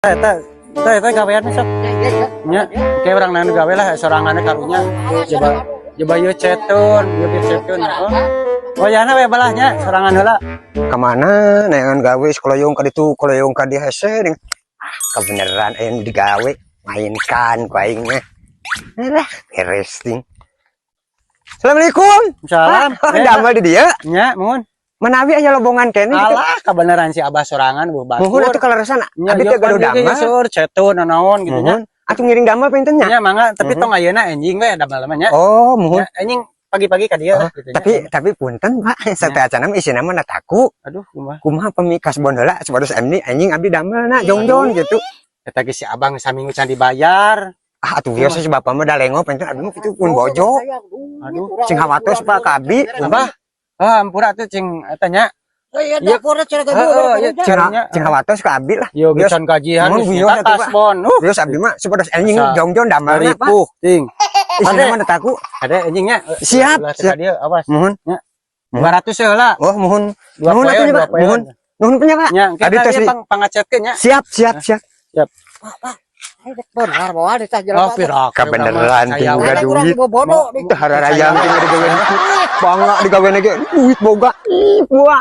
Eta gawean sok. Nya, kayak orang nanu gawe lah soranganna karunya. Coba yeuh cetun, Oh ya we balahnya sorangan heula. Kemana neangan gawe sekolayong ka ditu kolayong ka di hese ding. Kebeneran aya digawe mainkan ku aing mah. Beres ting. Assalamualaikum. Salam. Damel di dieu. Nya, muhun. Manawi aya lobongan kene. Alah, kebenaran si Abah sorangan buh batur. Muhun atuh kaleresan. Abi teh gaduh damel. Sur cetun naon gitu nya. Atuh ngiring damel pinten nya? Nya mangga, tapi tong ayeuna enjing we damel mah nya. Oh, muhun. Enjing pagi-pagi ka dieu gitu nya. Tapi punten Pak, sateacanna mah isina mah taku. Aduh, Kumaha pemikas bon heula sabados anjing abdi damelna jongjon gitu. Eta ge si Abang saminggu can dibayar. Ah atuh biasa si bapak mah da lengo penting aduh kitu pun bojo. Aduh, Cing hawatos Pak ka abdi. Abah. Ampura tuh cing eta nya. Iya, dapurna cara Cing hawatos ka abdi lah. Yo geus gajian Mun geus bieu atuh, tas Pak. bon. Biasa abdi mah sabados anjing jongjon damelna Pak. Ripuh ting. Isina mah taku. Ada anjingnya. Siap, siap. Dia awas. Mohon. Nya. 200 heula. Oh, mohon. Dua Nuhun atuh poeon, Pak. dua poeon. Nuhun. Nuhun punya Pak. Nya, Abdi kita tos ieu pangacetkeun nya. siap. benar bawa di tas Oh, pirak. Kebeneran ting boga duit. bodoh Hararayang ting digawean. Bangga digawean ge duit boga. Ih, puas.